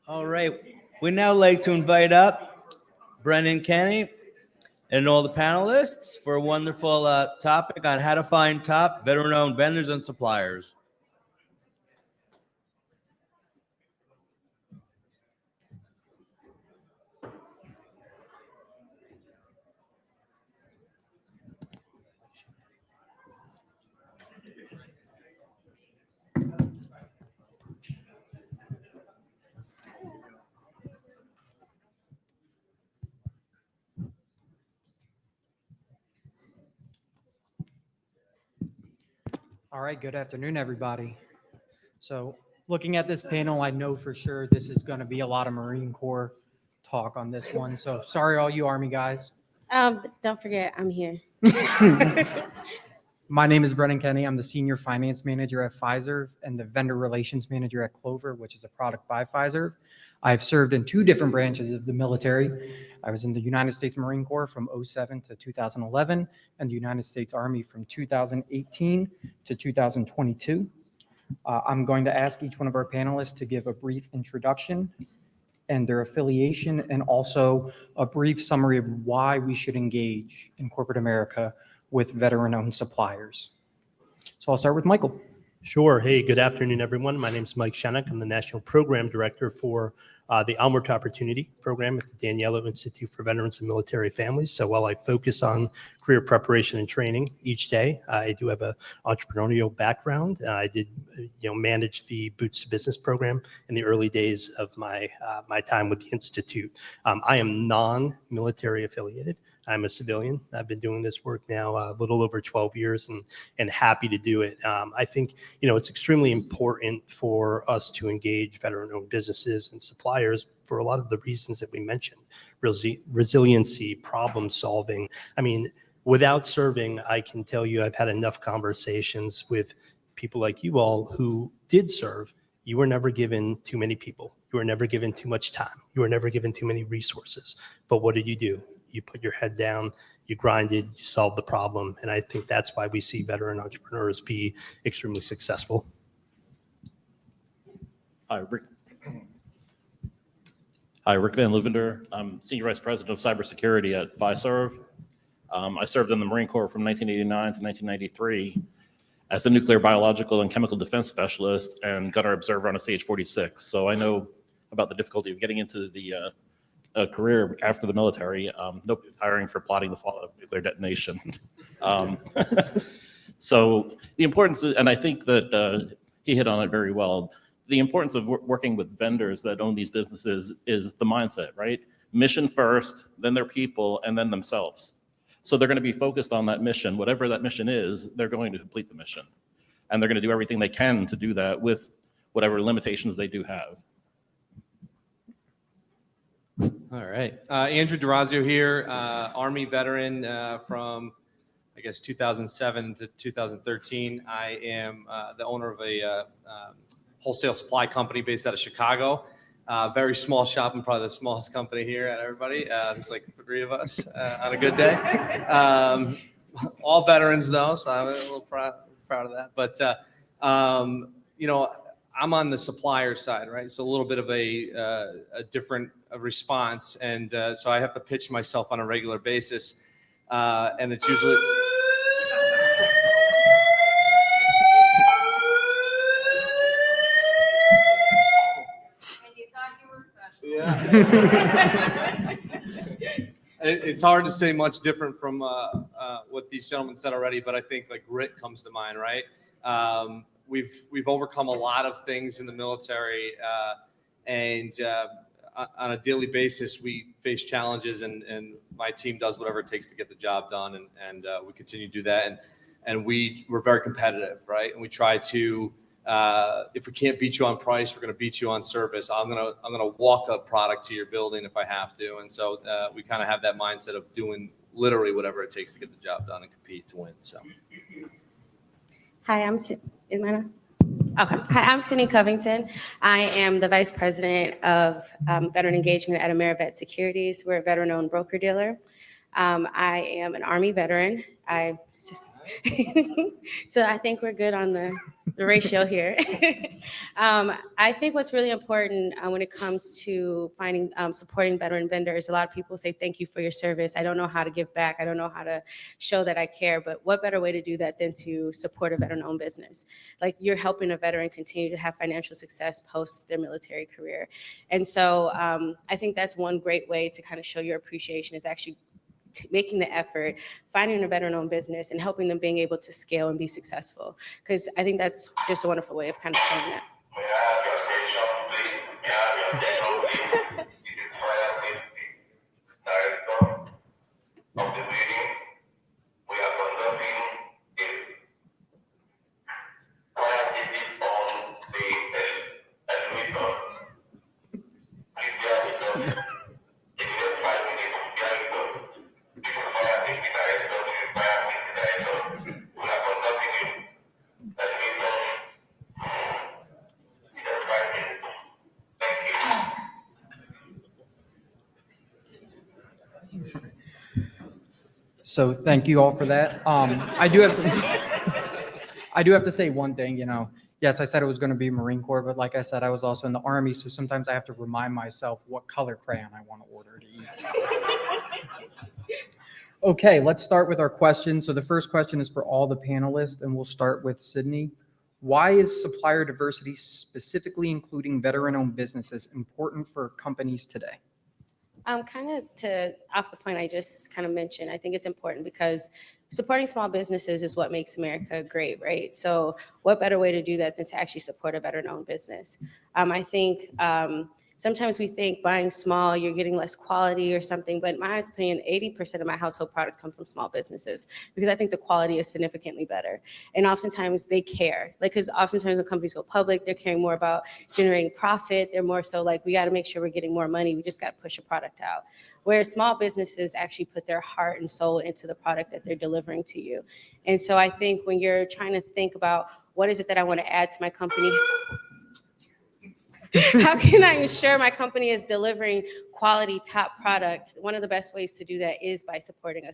All right. We'd now like to invite up Brendan Kenny and all the panelists for a wonderful topic on how to find top veteran-owned vendors and suppliers. All right, good afternoon, everybody. So looking at this panel, I know for sure this is going to be a lot of Marine Corps talk on this one. So sorry, all you Army guys. Don't forget, I'm here. My name is Brendan Kenny. I'm the Senior Finance Manager at Pfizer and the Vendor Relations Manager at Clover, which is a product by Pfizer. I've served in two different branches of the military. I was in the United States Marine Corps from 2007 to 2011 and the United States Army from 2018 to 2022. I'm going to ask each one of our panelists to give a brief introduction and their affiliation, and also a brief summary of why we should engage in corporate America with veteran-owned suppliers. So I'll start with Michael. Sure. Hey, good afternoon, everyone. My name is Mike Shennick. I'm the National Program Director for the Onward to Opportunity program at the Daniello Institute for Veterans and Military Families. So while I focus on career preparation and training each day, I do have an entrepreneurial background. I did, manage the Boots to Business program in the early days of my time with the Institute. I am non-military affiliated. I'm a civilian. I've been doing this work now a little over 12 years and happy to do it. I think, it's extremely important for us to engage veteran-owned businesses and suppliers for a lot of the reasons that we mentioned. Resiliency, problem solving. I mean, without serving, I can tell you I've had enough conversations with people like you all who did serve. You were never given too many people. You were never given too much time. You were never given too many resources. But what did? You put your head down, you grinded, you solved the problem. And I think that's why we see veteran entrepreneurs be extremely successful. Hi, Rick Van Luvender. I'm Senior Vice President of Cybersecurity at Pfizer. I served in the Marine Corps from 1989 to 1993 as a nuclear, biological, and chemical defense specialist and gunner observer on a CH-46. So I know about the difficulty of getting into the career after the military. Nobody's hiring for plotting the fall of nuclear detonation. So the importance, and I think that he hit on it very well, the importance of working with vendors that own these businesses is the mindset, right? Mission first, then their people, and then themselves. So they're going to be focused on that mission. Whatever that mission is, they're going to complete the mission. And they're going to do everything they can to do that with whatever limitations they do have. All right. Andrew DeRazio here, Army veteran from, 2007 to 2013. I am the owner of a wholesale supply company based out of Chicago. Very small shop and probably the smallest company here at everybody. There's like 3 of us on a good day. All veterans though, so I'm a little proud of that. But, I'm on the supplier side, right? So a little bit of a different response. And so I have to pitch myself on a regular basis. And it's usually... Yeah. It's hard to say much different from what these gentlemen said already, but I think like grit comes to mind, right? We've overcome a lot of things in the military, and on a daily basis we face challenges, and my team does whatever it takes to get the job done, and we continue to do that, and we're very competitive, right? And we try to, if we can't beat you on price, we're going to beat you on service. I'm gonna walk a product to your building if I have to, and so we kind of have that mindset of doing literally whatever it takes to get the job done and compete to win. So. Hi, I'm Cindy Covington. I am the Vice President of Veteran Engagement at AmeriVet Securities. We're a veteran-owned broker-dealer. I am an Army veteran. I So I think we're good on the ratio here. I think what's really important when it comes to finding supporting veteran vendors, a lot of people say thank you for your service. I don't know how to give back. I don't know how to show that I care, but what better way to do that than to support a veteran-owned business? Like, you're helping a veteran continue to have financial success post their military career. And so I think that's one great way to kind of show your appreciation, is actually making the effort, finding a veteran-owned business, and helping them being able to scale and be successful. Because I think that's just a wonderful way of kind of showing that. May I have your attention, please? May I have your attention, please? This is Fire Safety Director of the meeting. We are conducting a fire safety on the elevator. Please bear with us. In the next 5 minutes, bear with us. This is Fire Safety Director. This is Fire Safety Director. We are conducting a elevator. Just 5 minutes. Thank you. So thank you all for that. I do have to say one thing, yes, I said it was going to be Marine Corps, but like I said, I was also in the Army. So sometimes I have to remind myself what color crayon I want to order to eat. Okay, let's start with our questions. So the first question is for all the panelists, and we'll start with Sydney. Why is supplier diversity, specifically including veteran-owned businesses, important for companies today? Kind of to off the point I just kind of mentioned, I think it's important because supporting small businesses is what makes America great, right? So what better way to do that than to actually support a veteran-owned business? I think sometimes we think buying small, you're getting less quality or something, but in my honest opinion, 80% of my household products come from small businesses, because I think the quality is significantly better. And oftentimes they care, because oftentimes when companies go public, they're caring more about generating profit. They're more so like, we got to make sure we're getting more money. We just got to push a product out. Whereas small businesses actually put their heart and soul into the product that they're delivering to you. And so I think when you're trying to think about what is it that I want to add to my company, how can I ensure my company is delivering quality top product? One of the best ways to do that is by supporting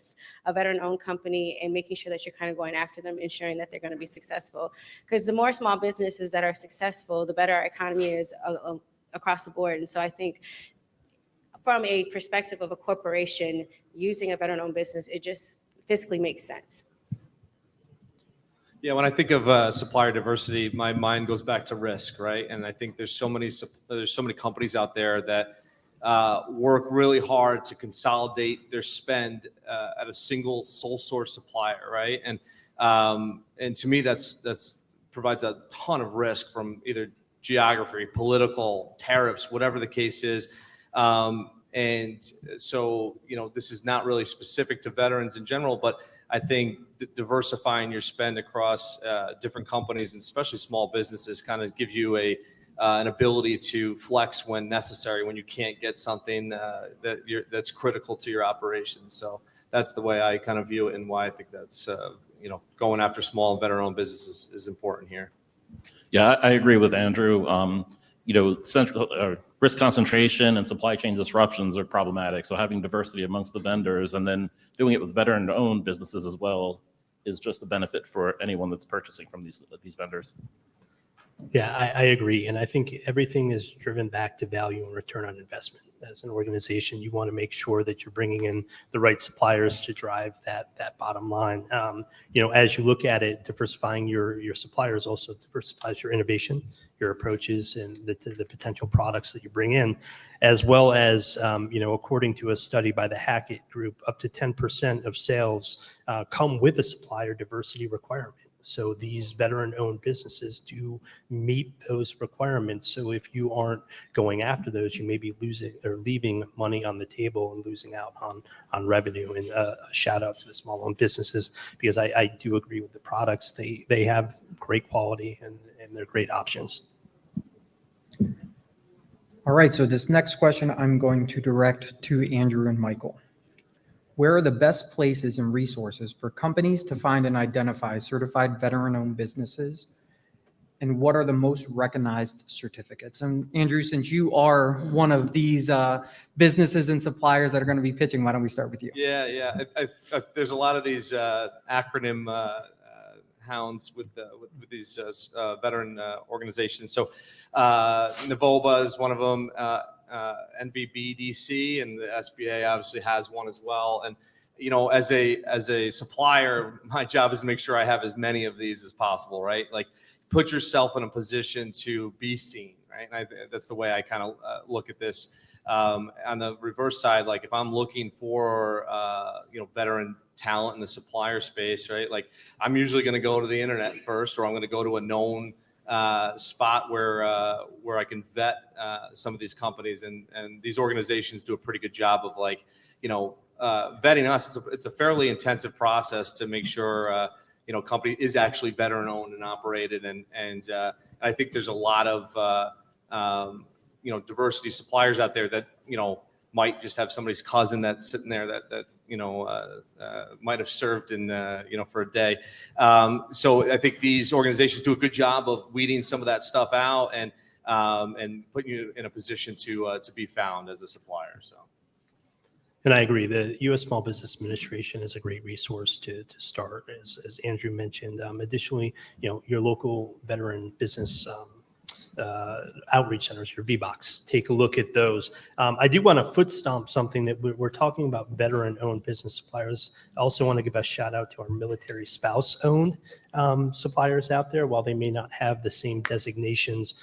a veteran-owned company and making sure that you're kind of going after them, ensuring that they're going to be successful. Because the more small businesses that are successful, the better our economy is across the board. And so I think from a perspective of a corporation using a veteran-owned business, it just physically makes sense. Yeah, when I think of supplier diversity, my mind goes back to risk, right? And I think there's so many companies out there that work really hard to consolidate their spend at a single sole source supplier, right? And to me, that's provides a ton of risk from either geography, political, tariffs, whatever the case is. And so, this is not really specific to veterans in general, but I think diversifying your spend across different companies, and especially small businesses, kind of give you an ability to flex when necessary, when you can't get something that's critical to your operations. So that's the way I kind of view it, and why I think that's going after small veteran-owned businesses is important here. Yeah, I agree with Andrew. Central risk concentration and supply chain disruptions are problematic. So having diversity amongst the vendors and then doing it with veteran-owned businesses as well is just a benefit for anyone that's purchasing from these vendors. Yeah, I agree. And I think everything is driven back to value and return on investment. As an organization, you want to make sure that you're bringing in the right suppliers to drive that bottom line. As you look at it, diversifying your suppliers also diversifies your innovation, your approaches, and the potential products that you bring in, as well as, according to a study by the Hackett Group, up to 10% of sales come with a supplier diversity requirement. So these veteran-owned businesses do meet those requirements. So if you aren't going after those, you may be losing or leaving money on the table and losing out on revenue. And a shout out to the small-owned businesses, because I do agree with the products. They have great quality and they're great options. All right, so this next question I'm going to direct to Andrew and Michael. Where are the best places and resources for companies to find and identify certified veteran-owned businesses? And what are the most recognized certificates? And Andrew, since you are one of these businesses and suppliers that are going to be pitching, why don't we start with you? Yeah. There's a lot of these acronym hounds with these veteran organizations. So NAVOBA is one of them, NVBDC, and the SBA obviously has one as well. And as a supplier, my job is to make sure I have as many of these as possible, right? Like, put yourself in a position to be seen, right? And that's the way I kind of look at this. On the reverse side, like if I'm looking for veteran talent in the supplier space, right? Like I'm usually going to go to the internet first, or I'm going to go to a known spot where I can vet some of these companies, and these organizations do a pretty good job of vetting us. It's a fairly intensive process to make sure company is actually veteran owned and operated, and I think there's a lot of diversity suppliers out there that might just have somebody's cousin that's sitting there that might have served in for a day. So I think these organizations do a good job of weeding some of that stuff out and putting you in a position to be found as a supplier. So. And I agree. The U.S. Small Business Administration is a great resource to start, as Andrew mentioned. Additionally, your local veteran business outreach centers, your VBOCs, take a look at those. I do want to foot stomp something that we're talking about veteran-owned business suppliers. I also want to give a shout out to our military spouse-owned suppliers out there. While they may not have the same designations,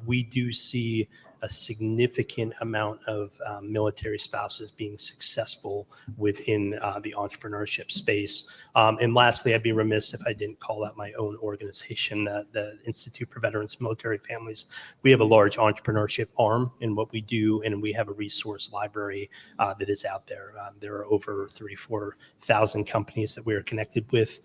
we do see a significant amount of military spouses being successful within the entrepreneurship space. And lastly, I'd be remiss if I didn't call out my own organization, the Institute for Veterans and Military Families. We have a large entrepreneurship arm in what we do, and we have a resource library that is out there. There are over 34,000 companies that we are connected with.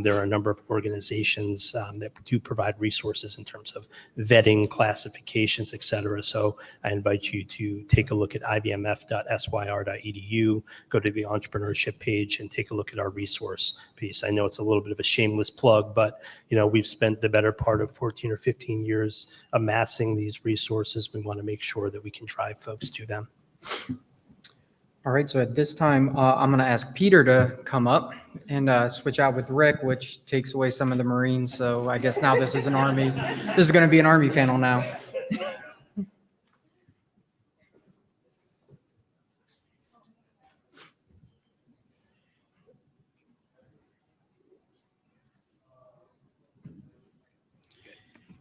There are a number of organizations that do provide resources in terms of vetting, classifications, et cetera. So I invite you to take a look at ivmf.syr.edu, go to the entrepreneurship page and take a look at our resource piece. I know it's a little bit of a shameless plug, but we've spent the better part of 14 or 15 years amassing these resources. We want to make sure that we can drive folks to them. All right, so at this time, I'm going to ask Peter to come up and switch out with Rick, which takes away some of the Marines. So I guess now this is an Army. This is going to be an Army panel now.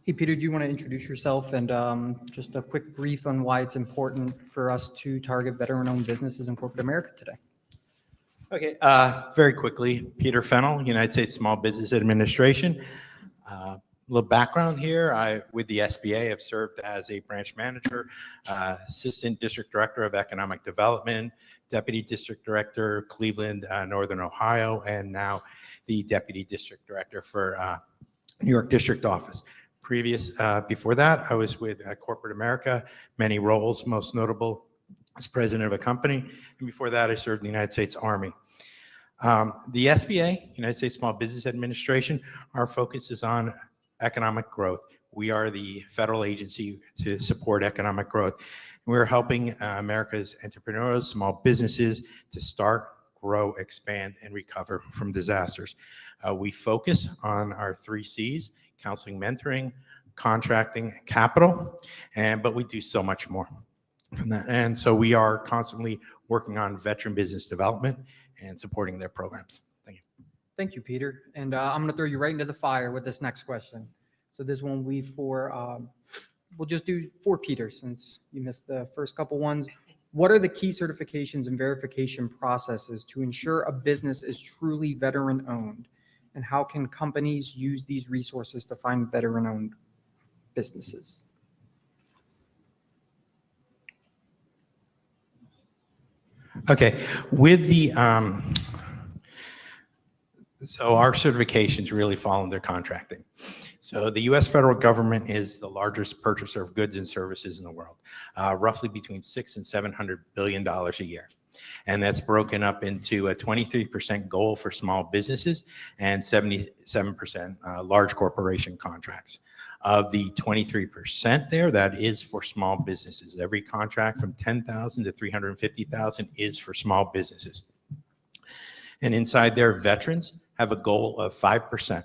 Hey, Peter, do you want to introduce yourself and just a quick brief on why it's important for us to target veteran-owned businesses in corporate America today? Okay, very quickly, Peter Fennell, United States Small Business Administration. A little background here, with the SBA, I've served as a branch manager, assistant district director of economic development, deputy district director, Cleveland, Northern Ohio, and now the deputy district director for New York District Office. Before that, I was with corporate America, many roles, most notable as president of a company. And before that, I served in the United States Army. The SBA, United States Small Business Administration, our focus is on economic growth. We are the federal agency to support economic growth. We're helping America's entrepreneurs, small businesses to start, grow, expand, and recover from disasters. We focus on our 3 C's, counseling, mentoring, contracting, capital, but we do so much more than that. And so we are constantly working on veteran business development and supporting their programs. Thank you. Thank you, Peter. And I'm going to throw you right into the fire with this next question. So this one will be we'll just do for Peter since you missed the first couple ones. What are the key certifications and verification processes to ensure a business is truly veteran-owned? And how can companies use these resources to find veteran-owned businesses? Okay, with the so our certifications really fall under contracting. So the U.S. federal government is the largest purchaser of goods and services in the world, roughly between $600 and $700 billion a year. And that's broken up into a 23% goal for small businesses and 77% large corporation contracts. Of the 23% there, that is for small businesses. Every contract from 10,000 to 350,000 is for small businesses. And inside there, veterans have a goal of 5%.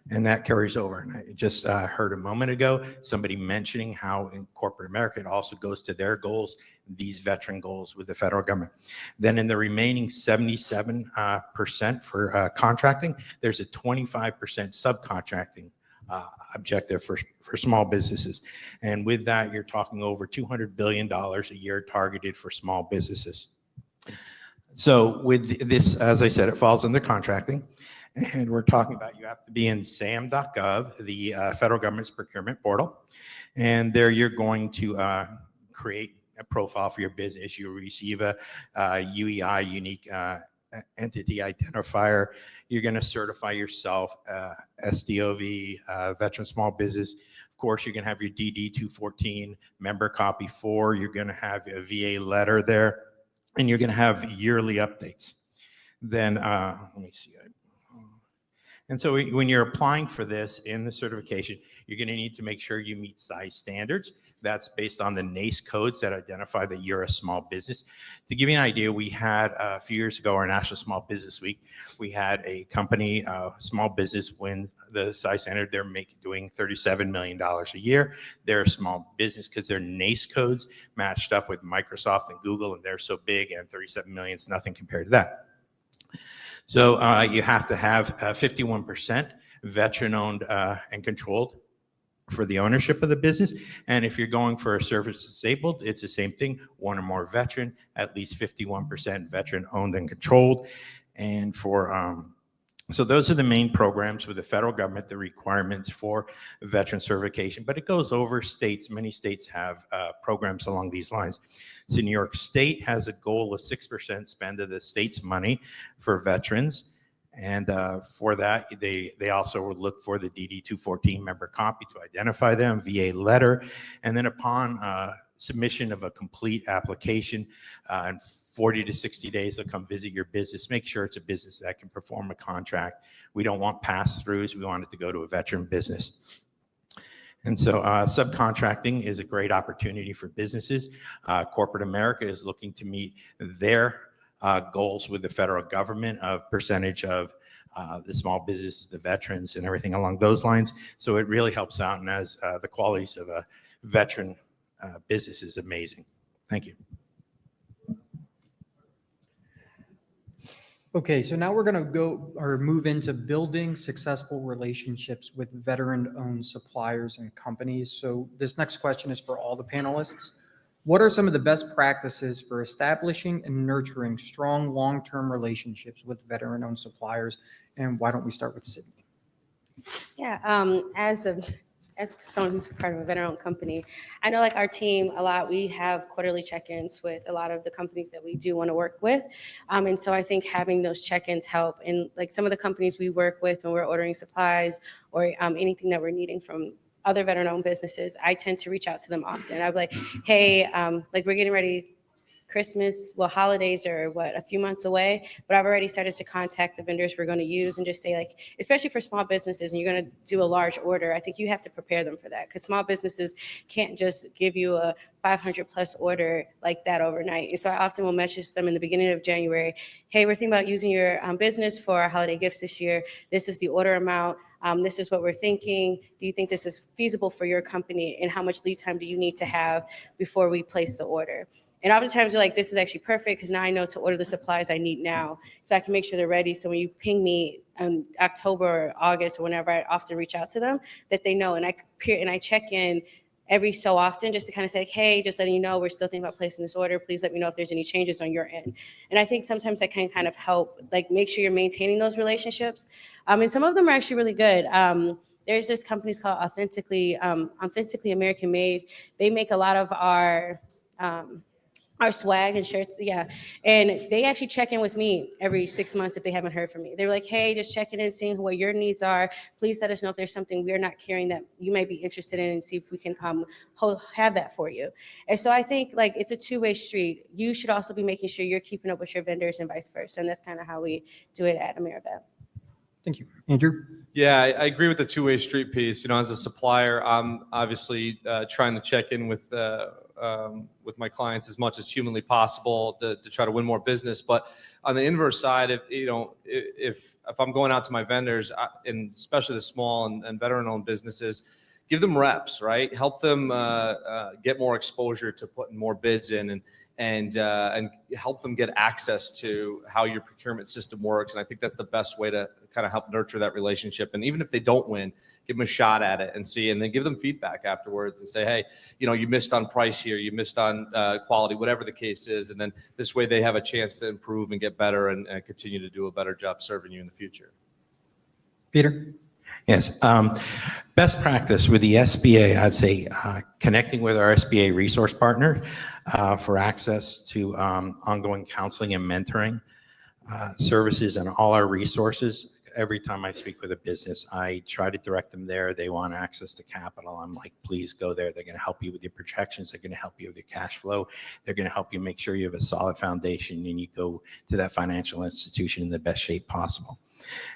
And that carries over. And I just heard a moment ago somebody mentioning how in corporate America it also goes to their goals, these veteran goals with the federal government. Then in the remaining 77% for contracting, there's a 25% subcontracting objective for small businesses. And with that, you're talking over $200 billion a year targeted for small businesses. So with this, as I said, it falls under contracting. And we're talking about you have to be in sam.gov, the federal government's procurement portal. And there you're going to create a profile for your business. You receive a UEI, unique entity identifier. You're going to certify yourself, SDOV, veteran small business. Of course, you're going to have your DD 214 member copy 4. You're going to have a VA letter there, and you're going to have yearly updates. Then let me see. And so when you're applying for this in the certification, you're going to need to make sure you meet size standards. That's based on the NACE codes that identify that you're a small business. To give you an idea, we had a few years ago, our National Small Business Week, we had a company, small business, win the size standard. They're doing $37 million a year. They're a small business because their NACE codes matched up with Microsoft and Google, and they're so big, and 37 million is nothing compared to that. So you have to have 51% veteran-owned and controlled for the ownership of the business. And if you're going for a service disabled, it's the same thing, one or more veteran, at least 51% veteran-owned and controlled. And for so those are the main programs with the federal government, the requirements for veteran certification, but it goes over states. Many states have programs along these lines. So New York State has a goal of 6% spend of the state's money for veterans. And for that, they also would look for the DD 214 member copy to identify them, VA letter. And then upon submission of a complete application, and 40 to 60 days, they'll come visit your business. Make sure it's a business that can perform a contract. We don't want pass-throughs. We want it to go to a veteran business. And so subcontracting is a great opportunity for businesses. Corporate America is looking to meet their goals with the federal government of percentage of the small businesses, the veterans, and everything along those lines. So it really helps out, and as the qualities of a veteran business is amazing. Thank you. Okay, so now we're going to move into building successful relationships with veteran-owned suppliers and companies. So this next question is for all the panelists. What are some of the best practices for establishing and nurturing strong long-term relationships with veteran-owned suppliers? And why don't we start with Sydney? Yeah, as someone who's part of a veteran-owned company, I know like our team a lot, we have quarterly check-ins with a lot of the companies that we do want to work with. And so I think having those check-ins help. And like some of the companies we work with when we're ordering supplies or anything that we're needing from other veteran-owned businesses, I tend to reach out to them often. I'm like, hey, like we're getting ready, Christmas, well, holidays are a few months away, but I've already started to contact the vendors we're going to use and just say like, especially for small businesses and you're going to do a large order, I think you have to prepare them for that because small businesses can't just give you a 500 plus order like that overnight. And so I often will message them in the beginning of January, hey, we're thinking about using your business for our holiday gifts this year. This is the order amount. This is what we're thinking. Do you think this is feasible for your company? And how much lead time do you need to have before we place the order? And oftentimes you're like, this is actually perfect because now I know to order the supplies I need now so I can make sure they're ready. So when you ping me in October or August or whenever, I often reach out to them that they know. And I check in every so often just to kind of say, hey, just letting you know, we're still thinking about placing this order. Please let me know if there's any changes on your end. And I think sometimes that can kind of help, like make sure you're maintaining those relationships. And some of them are actually really good. There's this company called Authentically American Made. They make a lot of our our swag and shirts, yeah. And they actually check in with me every 6 months if they haven't heard from me. They're like, hey, just checking in, seeing what your needs are. Please let us know if there's something we're not carrying that you might be interested in, and see if we can have that for you. And so I think like it's a two-way street. You should also be making sure you're keeping up with your vendors and vice versa. And that's kind of how we do it at Amerivet. Thank you. Andrew? Yeah, I agree with the two-way street piece. You know, as a supplier, I'm obviously trying to check in with my clients as much as humanly possible to try to win more business. But on the inverse side, if I'm going out to my vendors, and especially the small and veteran-owned businesses, give them reps, right? Help them get more exposure to putting more bids in, and help them get access to how your procurement system works. And I think that's the best way to kind of help nurture that relationship. And even if they don't win, give them a shot at it and see, and then give them feedback afterwards and say, hey, you missed on price here, you missed on quality, whatever the case is. And then this way they have a chance to improve and get better and continue to do a better job serving you in the future. Peter? Yes. Best practice with the SBA, I'd say connecting with our SBA resource partner for access to ongoing counseling and mentoring services and all our resources. Every time I speak with a business, I try to direct them there. They want access to capital. I'm like, please go there. They're going to help you with your projections. They're going to help you with your cash flow. They're going to help you make sure you have a solid foundation and you go to that financial institution in the best shape possible.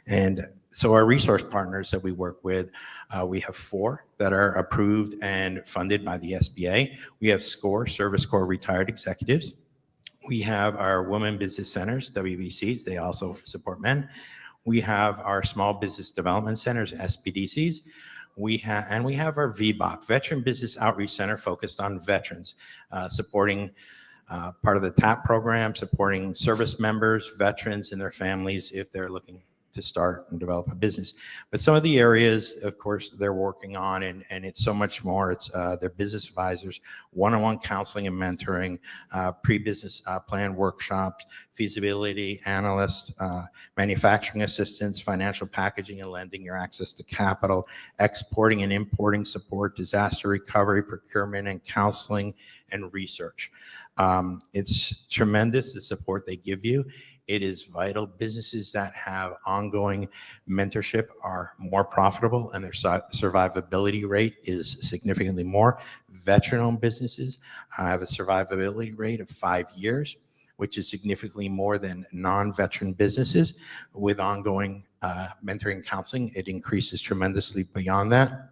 And so our resource partners that we work with, we have 4 that are approved and funded by the SBA. We have SCORE, Service Corps Retired Executives. We have our Women Business Centers, WBCs. They also support men. We have our Small Business Development Centers, SBDCs. We have our VBOC, Veteran Business Outreach Center, focused on veterans, supporting part of the TAP program, supporting service members, veterans, and their families if they're looking to start and develop a business. But some of the areas, of course, they're working on, and it's so much more. It's their business advisors, one-on-one counseling and mentoring, pre-business plan workshops, feasibility analysts, manufacturing assistance, financial packaging and lending, your access to capital, exporting and importing support, disaster recovery, procurement and counseling, and research. It's tremendous, the support they give you. It is vital. Businesses that have ongoing mentorship are more profitable and their survivability rate is significantly more. Veteran-owned businesses have a survivability rate of 5 years, which is significantly more than non-veteran businesses. With ongoing mentoring and counseling, it increases tremendously beyond that.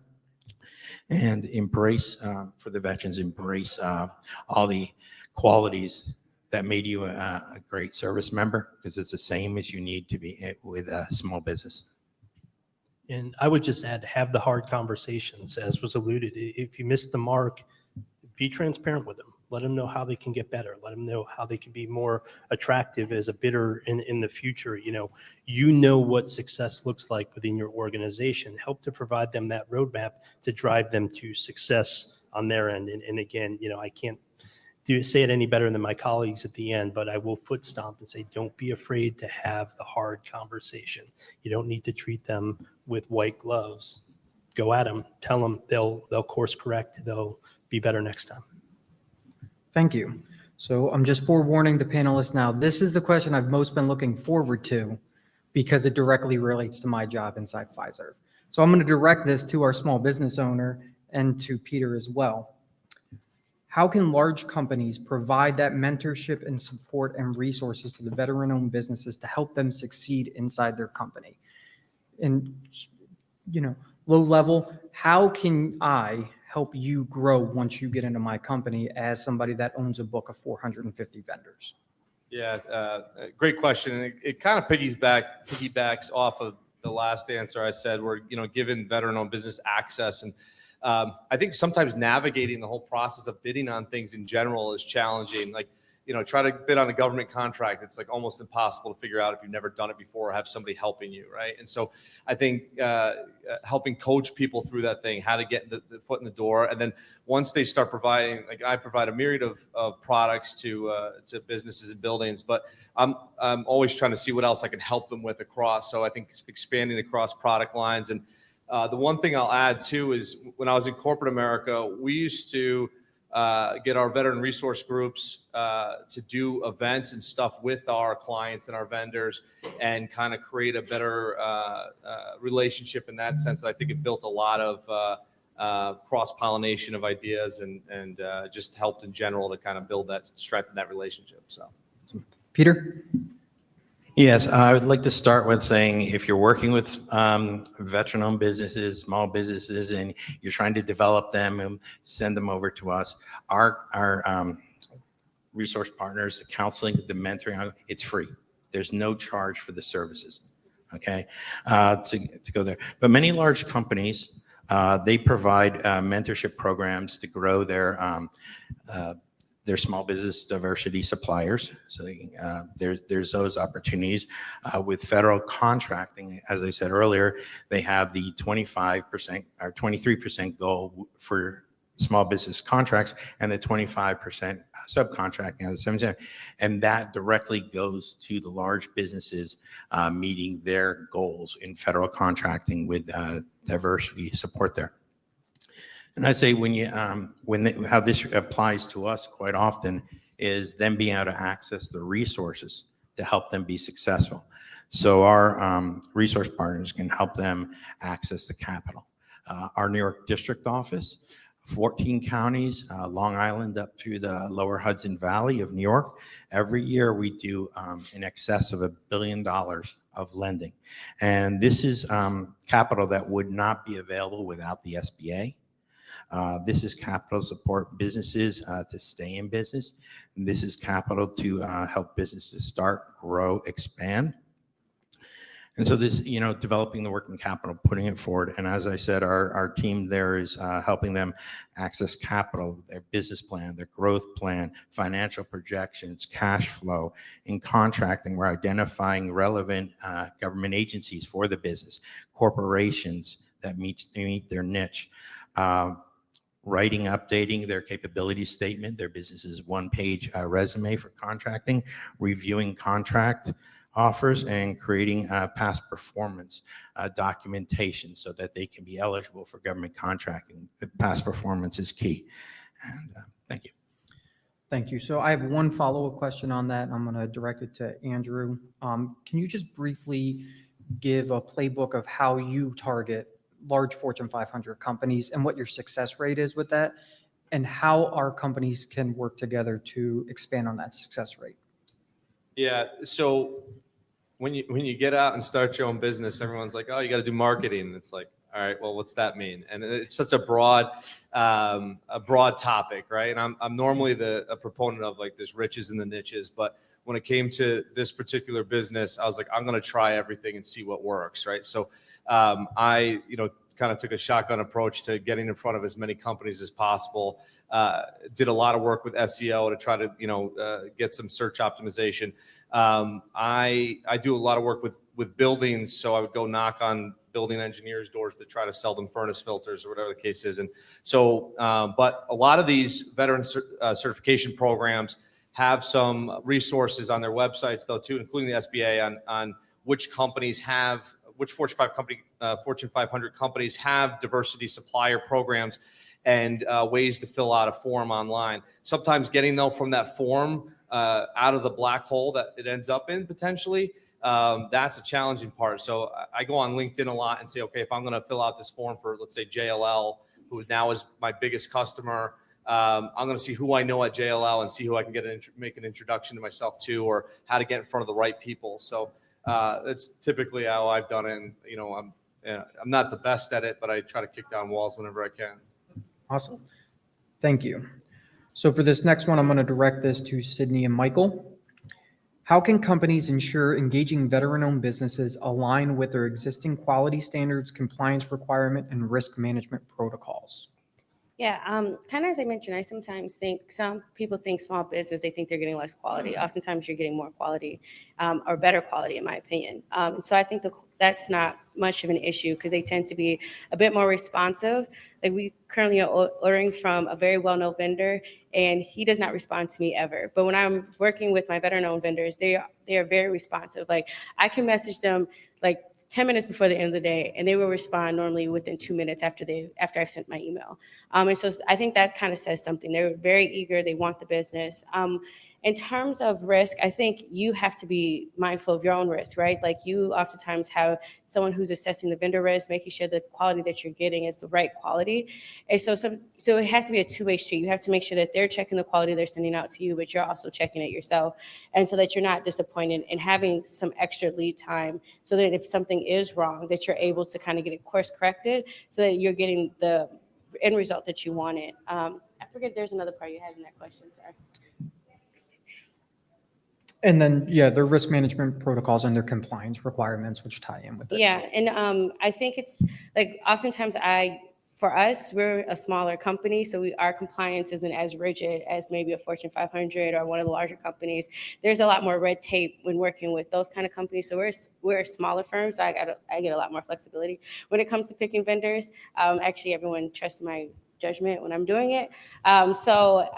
And embrace, for the veterans, embrace all the qualities that made you a great service member, because it's the same as you need to be with a small business. And I would just add, have the hard conversations, as was alluded. If you missed the mark, be transparent with them. Let them know how they can get better. Let them know how they can be more attractive as a bidder in the future. You know what success looks like within your organization. Help to provide them that roadmap to drive them to success on their end. And again, I can't say it any better than my colleagues at the end, but I will foot stomp and say, don't be afraid to have the hard conversation. You don't need to treat them with white gloves. Go at them, tell them they'll course correct. They'll be better next time. Thank you. So I'm just forewarning the panelists now. This is the question I've most been looking forward to because it directly relates to my job inside Pfizer. So I'm going to direct this to our small business owner and to Peter as well. How can large companies provide that mentorship and support and resources to the veteran-owned businesses to help them succeed inside their company? And, low level, how can I help you grow once you get into my company as somebody that owns a book of 450 vendors? Yeah, great question. And it kind of piggybacks off of the last answer I said. We're giving veteran-owned business access, and I think sometimes navigating the whole process of bidding on things in general is challenging. Like, try to bid on a government contract. It's like almost impossible to figure out if you've never done it before or have somebody helping you, right? And so I think helping coach people through that thing, how to get the foot in the door. And then once they start providing, like I provide a myriad of products to businesses and buildings, but I'm always trying to see what else I can help them with across. So I think expanding across product lines. And the one thing I'll add too is when I was in corporate America, we used to get our veteran resource groups to do events and stuff with our clients and our vendors, and kind of create a better relationship in that sense. I think it built a lot of cross-pollination of ideas and just helped in general to kind of build that, strengthen that relationship. So, Peter? Yes, I would like to start with saying if you're working with veteran-owned businesses, small businesses, and you're trying to develop them and send them over to us, our resource partners, the counseling, the mentoring, it's free. There's no charge for the services, okay, to go there. But many large companies, they provide mentorship programs to grow their small business diversity suppliers. So there's those opportunities. With federal contracting, as I said earlier, they have the 25% or 23% goal for small business contracts and the 25% subcontracting at the 7%. And that directly goes to the large businesses meeting their goals in federal contracting with diversity support there. And I say how this applies to us quite often is them being able to access the resources to help them be successful. So our resource partners can help them access the capital. Our New York district office, 14 counties, Long Island up through the lower Hudson Valley of New York. Every year we do in excess of $1 billion of lending. And this is capital that would not be available without the SBA. This is capital to support businesses to stay in business. And this is capital to help businesses start, grow, expand. And so this, developing the working capital, putting it forward. And as I said, our team there is helping them access capital, their business plan, their growth plan, financial projections, cash flow. In contracting, we're identifying relevant government agencies for the business, corporations that meet their niche. Writing, updating their capability statement, their business's one-page resume for contracting, reviewing contract offers, and creating past performance documentation so that they can be eligible for government contracting. The past performance is key. And thank you. Thank you. So I have one follow-up question on that. I'm going to direct it to Andrew. Can you just briefly give a playbook of how you target large Fortune 500 companies and what your success rate is with that, and how our companies can work together to expand on that success rate? Yeah. So when you get out and start your own business, everyone's like, oh, you got to do marketing. It's like, all right, well, what's that mean? And it's such a broad topic, right? And I'm normally a proponent of like there's riches in the niches, but when it came to this particular business, I was like, I'm going to try everything and see what works, right? So I kind of took a shotgun approach to getting in front of as many companies as possible. Did a lot of work with SEO to try to get some search optimization. I do a lot of work with buildings, so I would go knock on building engineers' doors to try to sell them furnace filters or whatever the case is. And so, but a lot of these veteran certification programs have some resources on their websites, though, too, including the SBA on which Fortune 500 companies have diversity supplier programs and ways to fill out a form online. Sometimes getting though from that form out of the black hole that it ends up in potentially, that's a challenging part. So I go on LinkedIn a lot and say, okay, if I'm going to fill out this form for, let's say, JLL, who now is my biggest customer, I'm going to see who I know at JLL and see who I can make an introduction to myself to, or how to get in front of the right people. So that's typically how I've done it. And, I'm not the best at it, but I try to kick down walls whenever I can. Awesome. Thank you. So for this next one, I'm going to direct this to Sydney and Michael. How can companies ensure engaging veteran-owned businesses align with their existing quality standards, compliance requirement, and risk management protocols? Yeah, kind of as I mentioned, I sometimes think some people think small business, they think they're getting less quality. Oftentimes you're getting more quality or better quality, in my opinion. So I think that's not much of an issue because they tend to be a bit more responsive. Like we currently are ordering from a very well-known vendor and he does not respond to me ever. But when I'm working with my veteran-owned vendors, they are very responsive. Like I can message them like 10 minutes before the end of the day, and they will respond normally within 2 minutes after I've sent my email. And so I think that kind of says something. They're very eager. They want the business. In terms of risk, I think you have to be mindful of your own risk, right? Like you oftentimes have someone who's assessing the vendor risk, making sure the quality that you're getting is the right quality. And so it has to be a two-way street. You have to make sure that they're checking the quality they're sending out to you, but you're also checking it yourself. And so that you're not disappointed and having some extra lead time so that if something is wrong, that you're able to kind of get it course corrected so that you're getting the end result that you wanted. I forget there's another part you had in that question, sorry. And then, yeah, their risk management protocols and their compliance requirements, which tie in with it. Yeah, and I think it's like oftentimes for us, we're a smaller company, so our compliance isn't as rigid as maybe a Fortune 500 or one of the larger companies. There's a lot more red tape when working with those kind of companies. So we're a smaller firm, so I get a lot more flexibility when it comes to picking vendors. Actually, everyone trusts my judgment when I'm doing it. So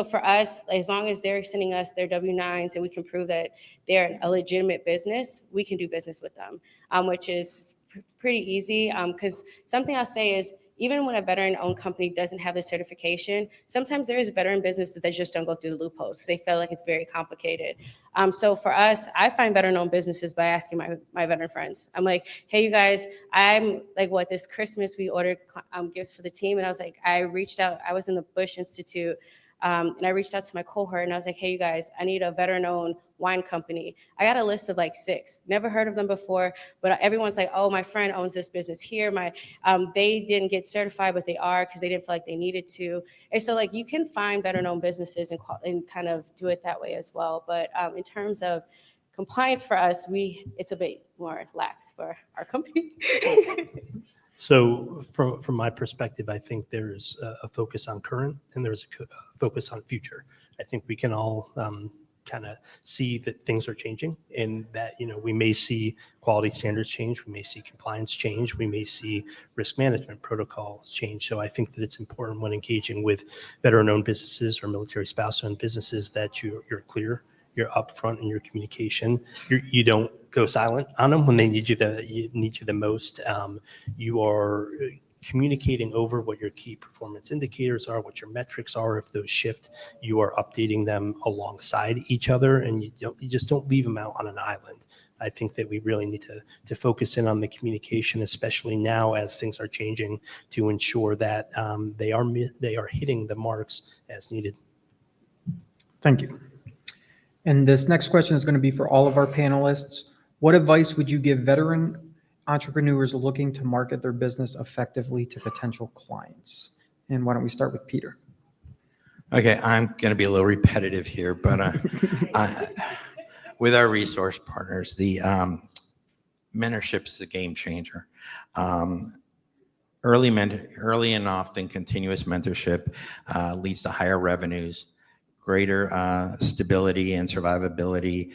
for us, as long as they're sending us their W-9s and we can prove that they're a legitimate business, we can do business with them, which is pretty easy. Because something I'll say is, even when a veteran-owned company doesn't have the certification, sometimes there is veteran businesses that just don't go through the loopholes. They feel like it's very complicated. So for us, I find veteran-owned businesses by asking my veteran friends. I'm like, hey, you guys, I'm like, this Christmas we ordered gifts for the team, and I was like, I reached out. I was in the Bush Institute, and I reached out to my cohort, and I was like, hey, you guys, I need a veteran-owned wine company. I got a list of like 6. Never heard of them before, but everyone's like, oh, my friend owns this business here. They didn't get certified, but they are because they didn't feel like they needed to. And so like you can find veteran-owned businesses and kind of do it that way as well. But in terms of compliance for us, it's a bit more lax for our company. So from my perspective, I think there's a focus on current and there's a focus on future. I think we can all kind of see that things are changing and that, we may see quality standards change, we may see compliance change, we may see risk management protocols change. So I think that it's important when engaging with veteran-owned businesses or military spouse-owned businesses that you're clear, you're upfront in your communication. You don't go silent on them when they need you the most. You are communicating over what your key performance indicators are, what your metrics are. If those shift, you are updating them alongside each other, and you just don't leave them out on an island. I think that we really need to focus in on the communication, especially now as things are changing, to ensure that they are hitting the marks as needed. Thank you. And this next question is going to be for all of our panelists. What advice would you give veteran entrepreneurs looking to market their business effectively to potential clients? And why don't we start with Peter? Okay, I'm going to be a little repetitive here, but with our resource partners, the mentorship is a game changer. Early and often continuous mentorship leads to higher revenues, greater stability and survivability,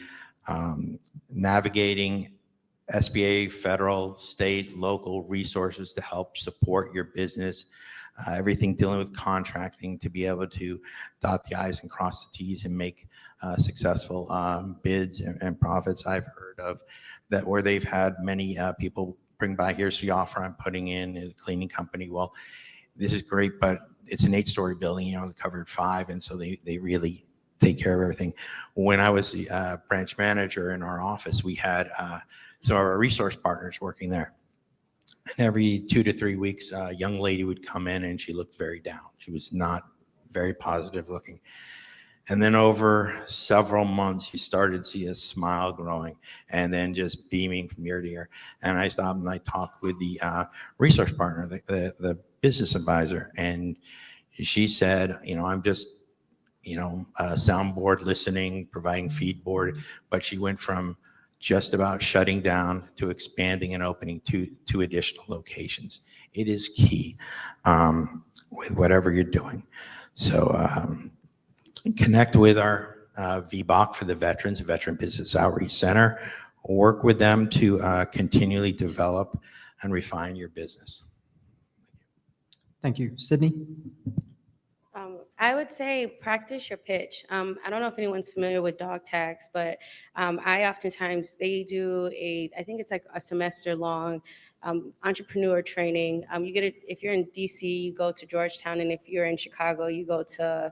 navigating SBA, federal, state, local resources to help support your business, everything dealing with contracting to be able to dot the I's and cross the T's and make successful bids and profits. I've heard of that where they've had many people bring by, here's the offer I'm putting in, a cleaning company. Well, this is great, but it's an 8-story building, they covered 5. And so they really take care of everything. When I was the branch manager in our office, we had some of our resource partners working there. And every 2 to 3 weeks, a young lady would come in and she looked very down. She was not very positive looking. And then over several months, you started to see a smile growing and then just beaming from ear to ear. And I stopped and I talked with the resource partner, the business advisor. And she said, I'm just, a soundboard listening, providing feed board. But she went from just about shutting down to expanding and opening two additional locations. It is key with whatever you're doing. So connect with our VBOC for the veterans, Veteran Business Outreach Center. Work with them to continually develop and refine your business. Thank you. Sydney? I would say practice your pitch. I don't know if anyone's familiar with dog tags, but I oftentimes they do I think it's like a semester long entrepreneur training. You get it if you're in DC, you go to Georgetown, and if you're in Chicago, you go to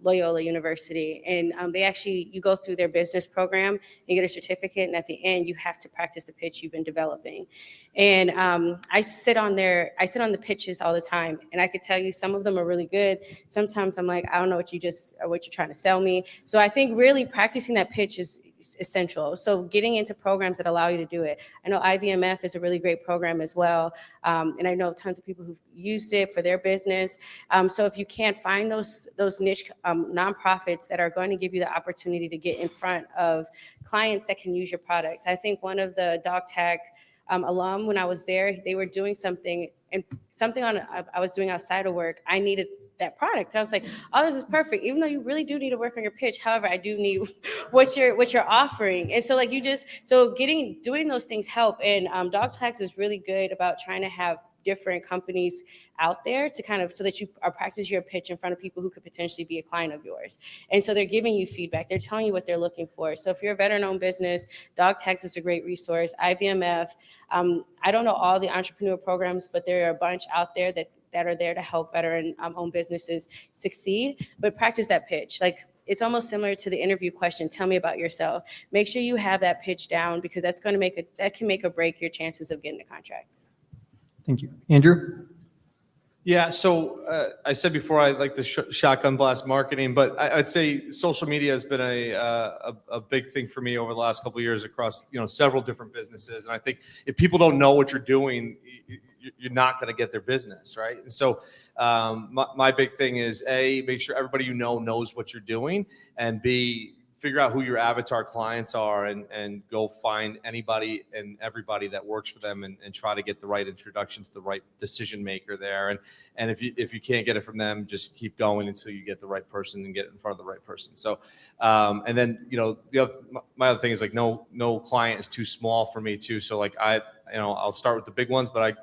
Loyola University, and you go through their business program, you get a certificate, and at the end you have to practice the pitch you've been developing. And I sit on the pitches all the time, and I could tell you some of them are really good. Sometimes I'm like, I don't know what you're trying to sell me. So I think really practicing that pitch is essential. So getting into programs that allow you to do it. I know IBMF is a really great program as well, and I know tons of people who've used it for their business. So if you can't find those niche nonprofits that are going to give you the opportunity to get in front of clients that can use your product. I think one of the dog tag alum, when I was there, they were doing something I was doing outside of work. I needed that product. I was like, oh, this is perfect. Even though you really do need to work on your pitch. However, I do need what you're offering. And so doing those things help. And dog tags is really good about trying to have different companies out there to kind of so that you are practice your pitch in front of people who could potentially be a client of yours. And so they're giving you feedback. They're telling you what they're looking for. So if you're a veteran-owned business, Dog Tags is a great resource. IBMF. I don't know all the entrepreneur programs, but there are a bunch out there that are there to help veteran-owned businesses succeed. But practice that pitch. Like, it's almost similar to the interview question. Tell me about yourself. Make sure you have that pitch down, because that can make or break your chances of getting a contract. Thank you. Andrew? Yeah, so I said before I like the shotgun blast marketing, but I'd say social media has been a big thing for me over the last couple of years across several different businesses. And I think if people don't know what you're doing, you're not going to get their business, right? And so my big thing is A, make sure everybody knows what you're doing, and B, figure out who your avatar clients are and go find anybody and everybody that works for them and try to get the right introduction to the right decision maker there. And if you can't get it from them, just keep going until you get the right person and get in front of the right person. So and then my other thing is like no client is too small for me too. So like I'll start with the big ones, but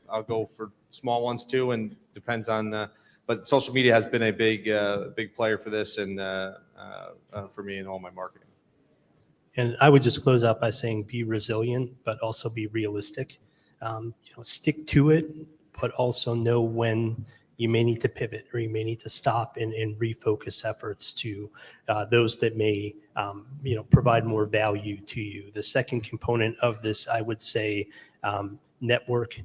I'll go for small ones too, and depends on but social media has been a big player for this and for me in all my marketing. And I would just close out by saying be resilient, but also be realistic. Stick to it, but also know when you may need to pivot or you may need to stop and refocus efforts to those that may provide more value to you. The second component of this, I would say, network.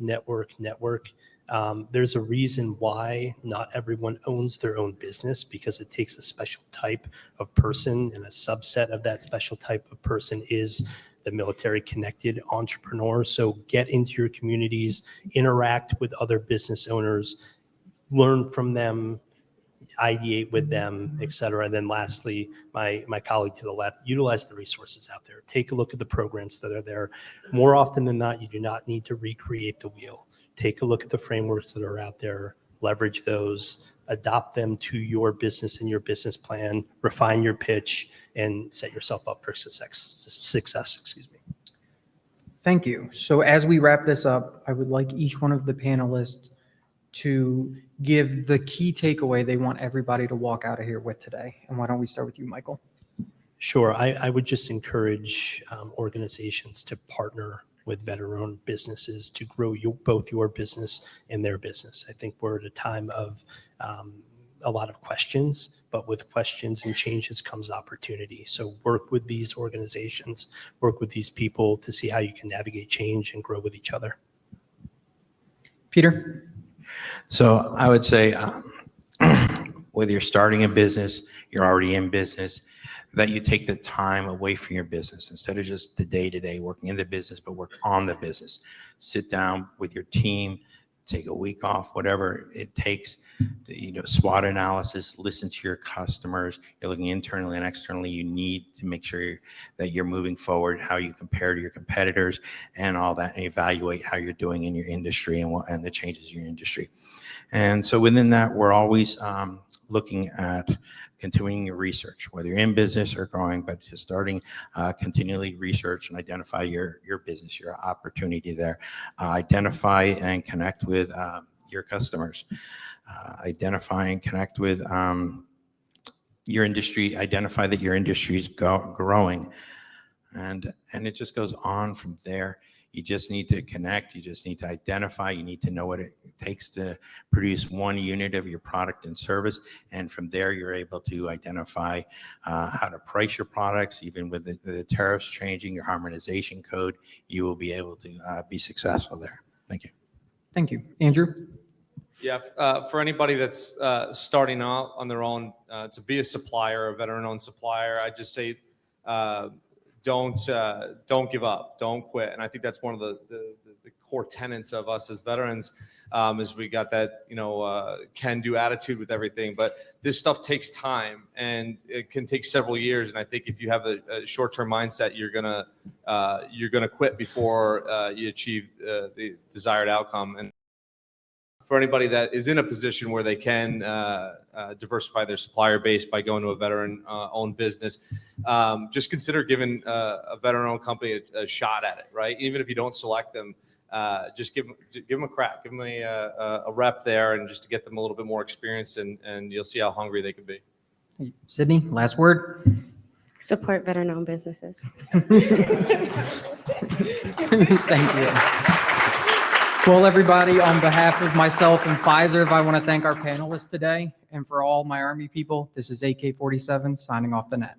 There's a reason why not everyone owns their own business, because it takes a special type of person, and a subset of that special type of person is the military connected entrepreneur. So get into your communities, interact with other business owners, learn from them, ideate with them, et cetera. And then lastly, my colleague to the left, utilize the resources out there. Take a look at the programs that are there. More often than not, you do not need to recreate the wheel. Take a look at the frameworks that are out there, leverage those, adopt them to your business and your business plan, refine your pitch, and set yourself up for success. Thank you. So as we wrap this up, I would like each one of the panelists to give the key takeaway they want everybody to walk out of here with today. And why don't we start with you, Michael? Sure. I would just encourage organizations to partner with veteran-owned businesses to grow both your business and their business. I think we're at a time of a lot of questions, but with questions and changes comes opportunity. So work with these organizations, work with these people to see how you can navigate change and grow with each other. Peter? So I would say whether you're starting a business, you're already in business, that you take the time away from your business instead of just the day-to-day working in the business, but work on the business. Sit down with your team, take a week off, whatever it takes to, SWOT analysis, listen to your customers. You're looking internally and externally. You need to make sure that you're moving forward, how you compare to your competitors and all that, and evaluate how you're doing in your industry and the changes in your industry. And so within that, we're always looking at continuing your research, whether you're in business or growing, but just starting continually research and identify your business, your opportunity there. Identify and connect with your customers. identify and connect with your industry, identify that your industry is growing. And it just goes on from there. You just need to connect. You just need to identify. You need to know what it takes to produce one unit of your product and service. And from there, you're able to identify how to price your products. Even with the tariffs changing, your harmonization code, you will be able to be successful there. Thank you. Thank you. Andrew? Yeah, for anybody that's starting out on their own, to be a supplier, a veteran-owned supplier, I just say, don't give up, don't quit. And I think that's one of the core tenets of us as veterans, is we got that, can-do attitude with everything. But this stuff takes time, and it can take several years. And I think if you have a short-term mindset, you're gonna quit before you achieve the desired outcome. And for anybody that is in a position where they can diversify their supplier base by going to a veteran-owned business, just consider giving a veteran-owned company a shot at it, right? Even if you don't select them, just give them a crack, give them a rep there, and just to get them a little bit more experience, and you'll see how hungry they can be. Sydney, last word. Support veteran-owned businesses. Thank you. Well, everybody, on behalf of myself and Pfizer, I want to thank our panelists today. And for all my Army people, this is AK-47 signing off the net.